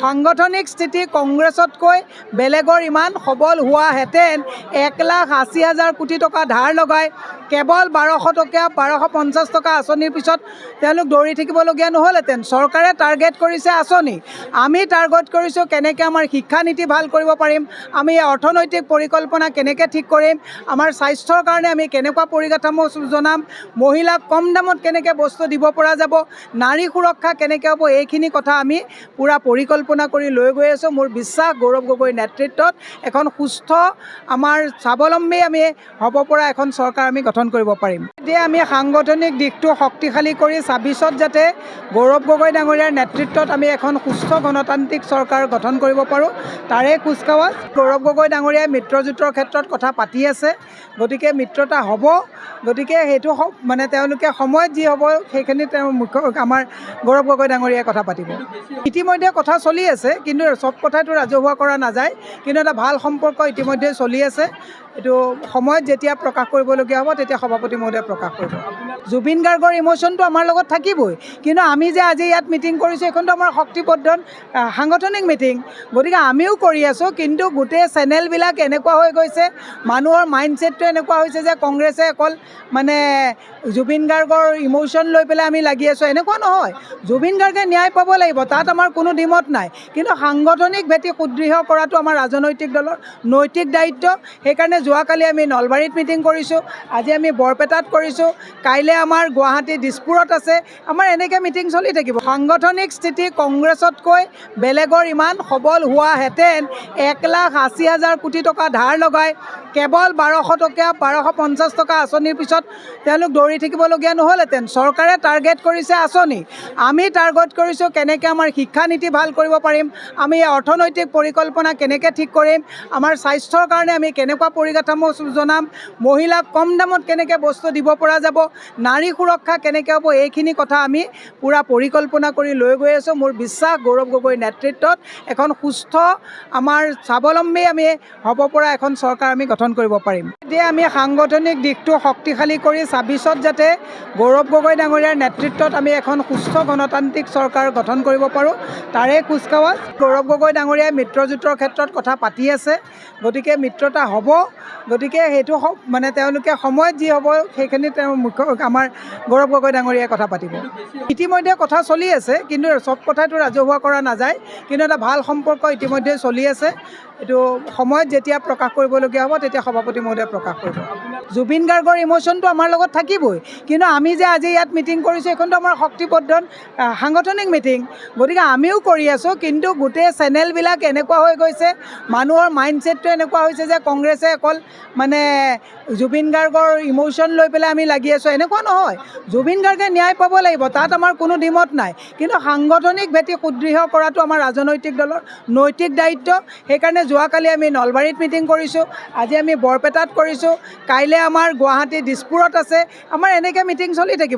সাংগঠনিক স্থিতি কংগ্ৰেছতকৈ বেলেগৰ ইমান সবল হোৱাহেঁতেন 1,80,000 কোটি টকা ধাৰ লগাই কেৱল 1200 টকীয়া 1250 টকা আঁচনিৰ পিছত তেওঁলোক দৌৰি থাকিবলগীয়া নহ'লহেঁতেন। চৰকাৰে টাৰ্গেট কৰিছে আঁচনি, আমি টাৰ্গেট কৰিছোঁ কেনেকৈ আমাৰ শিক্ষানীতি ভাল কৰিব পাৰিম, আমি অৰ্থনৈতিক পৰিকল্পনা কেনেকৈ ঠিক কৰিম, আমাৰ স্বাস্থ্যৰ কাৰণে আমি কেনেকুৱা পৰিকাঠামো জনাম, মহিলাক কম দামত কেনেকৈ বস্তু দিব পৰা যাব, নাৰী সুৰক্ষা কেনেকৈ হ'ব, এইখিনি কথা আমি পূৰা পৰিকল্পনা কৰি লৈ গৈ আছোঁ। মোৰ বিশ্বাস গৌৰৱ গগৈৰ নেতৃত্বত এখন সুস্থ আমাৰ স্বাৱলম্বী আমি হ'ব পৰা এখন চৰকাৰ আমি গঠন কৰিব পাৰিম। এতিয়া আমি সাংগঠনিক দিশটো শক্তিশালী কৰি 26ত যাতে গৌৰৱ গগৈ ডাঙৰীয়াৰ নেতৃত্বত আমি এখন সুস্থ গণতান্ত্ৰিক চৰকাৰ গঠন কৰিব পাৰোঁ, তাৰে কুচকাৱাজ। গৌৰৱ গগৈ ডাঙৰীয়াই মিত্ৰজোঁটৰ ক্ষেত্ৰত কথা পাতি আছে, গতিকে মিত্ৰতা হ'ব, গতিকে সেইটো মানে তেওঁলোকে সময়ত যি হ'ব সেইখিনি তেওঁ আমাৰ গৌৰৱ গগৈ ডাঙৰীয়াই কথা পাতিব। ইতিমধ্যে কথা চলি আছে, কিন্তু চব কথাটো ৰাজহুৱা কৰা নাযায়, কিন্তু এটা ভাল সম্পৰ্ক ইতিমধ্যে চলি আছে। এইটো সময়ত যেতিয়া প্ৰকাশ কৰিবলগীয়া হ'ব তেতিয়া সভাপতি মহোদয়ে প্ৰকাশ কৰিব। জুবিন গাৰ্গৰ ইম'শ্যনটো আমাৰ লগত থাকিবই, কিন্তু আমি যে আজি ইয়াত মিটিং কৰিছোঁ এইখনতো আমাৰ শক্তিবৰ্ধন সাংগঠনিক মিটিং, গতিকে আমিও কৰি আছোঁ, কিন্তু গোটেই চেনেলবিলাক এনেকুৱা হৈ গৈছে, মানুহৰ মাইণ্ডছেটটো এনেকুৱা হৈছে যে কংগ্ৰেছে অকল মানে জুবিন গাৰ্গৰ ইম'শ্যন লৈ পেলাই আমি লাগি আছোঁ, এনেকুৱা নহয়। জুবিন গাৰ্গে ন্যায় পাব লাগিব, তাত আমাৰ কোনো দ্বিমত নাই, কিন্তু সাংগঠনিক ভেটি সুদৃঢ় কৰাটো আমাৰ ৰাজনৈতিক দলৰ নৈতিক দায়িত্ব। সেইকাৰণে যোৱাকালি আমি নলবাৰীত মিটিং কৰিছোঁ, আজি আমি বৰপেটাত কৰিছোঁ, কাইলৈ আমাৰ গুৱাহাটী দিছপুৰত আছে, আমাৰ এনেকৈ মিটিং চলি থাকিব। সাংগঠনিক স্থিতি কংগ্ৰেছতকৈ বেলেগৰ ইমান সবল হোৱাহেঁতেন 1,80,000 কোটি টকা ধাৰ লগাই কেৱল 1200 টকীয়া 1250 টকা আঁচনিৰ পিছত তেওঁলোক দৌৰি থাকিবলগীয়া নহ'লহেঁতেন। চৰকাৰে টাৰ্গেট কৰিছে আঁচনি, আমি টাৰ্গেট কৰিছোঁ কেনেকৈ আমাৰ শিক্ষানীতি ভাল কৰিব পাৰিম, আমি অৰ্থনৈতিক পৰিকল্পনা কেনেকৈ ঠিক কৰিম, আমাৰ স্বাস্থ্যৰ কাৰণে আমি কেনেকুৱা পৰিকাঠামো জনাম, মহিলাক কম দামত কেনেকৈ বস্তু দিব পৰা যাব, নাৰী সুৰক্ষা কেনেকৈ হ'ব, এইখিনি কথা আমি পূৰা পৰিকল্পনা কৰি লৈ গৈ আছোঁ। মোৰ বিশ্বাস গৌৰৱ গগৈৰ নেতৃত্বত এখন সুস্থ আমাৰ স্বাৱলম্বী আমি হ'ব পৰা এখন চৰকাৰ আমি গঠন কৰিব পাৰিম। এতিয়া আমি সাংগঠনিক দিশটো শক্তিশালী কৰি 26ত যাতে গৌৰৱ গগৈ ডাঙৰীয়াৰ নেতৃত্বত আমি এখন সুস্থ গণতান্ত্ৰিক চৰকাৰ গঠন কৰিব পাৰোঁ, তাৰে কুচকাৱাজ। গৌৰৱ গগৈ ডাঙৰীয়াই মিত্ৰজোঁটৰ ক্ষেত্ৰত কথা পাতি আছে, গতিকে মিত্ৰতা হ'ব, গতিকে সেইটো মানে তেওঁলোকে সময়ত যি হ'ব সেইখিনি তেওঁ আমাৰ গৌৰৱ গগৈ ডাঙৰীয়াই কথা পাতিব। ইতিমধ্যে কথা চলি আছে, কিন্তু চব কথাটো ৰাজহুৱা কৰা নাযায়, কিন্তু এটা ভাল সম্পৰ্ক ইতিমধ্যে চলি আছে। এইটো সময়ত যেতিয়া প্ৰকাশ কৰিবলগীয়া হ'ব তেতিয়া সভাপতি মহোদয়ে প্ৰকাশ কৰিব। জুবিন গাৰ্গৰ ইম'শ্যনটো আমাৰ লগত থাকিবই, কিন্তু আমি যে আজি ইয়াত মিটিং কৰিছোঁ এইখনতো আমাৰ শক্তিবৰ্ধন সাংগঠনিক মিটিং, গতিকে আমিও কৰি আছোঁ, কিন্তু গোটেই চেনেলবিলাক এনেকুৱা হৈ গৈছে, মানুহৰ মাইণ্ডছেটটো এনেকুৱা হৈছে যে কংগ্ৰেছে অকল মানে জুবিন গাৰ্গৰ ইম'শ্যন লৈ পেলাই আমি লাগি আছোঁ, এনেকুৱা নহয়। জুবিন গাৰ্গে ন্যায় পাব লাগিব, তাত আমাৰ কোনো দ্বিমত নাই, কিন্তু সাংগঠনিক ভেটি সুদৃঢ় কৰাটো আমাৰ ৰাজনৈতিক দলৰ নৈতিক দায়িত্ব। সেইকাৰণে যোৱাকালি আমি নলবাৰীত মিটিং কৰিছোঁ, আজি আমি বৰপেটাত কৰিছোঁ, কাইলৈ আমাৰ গুৱাহাটী দিছপুৰত আছে, আমাৰ এনেকৈ মিটিং চলি থাকিব।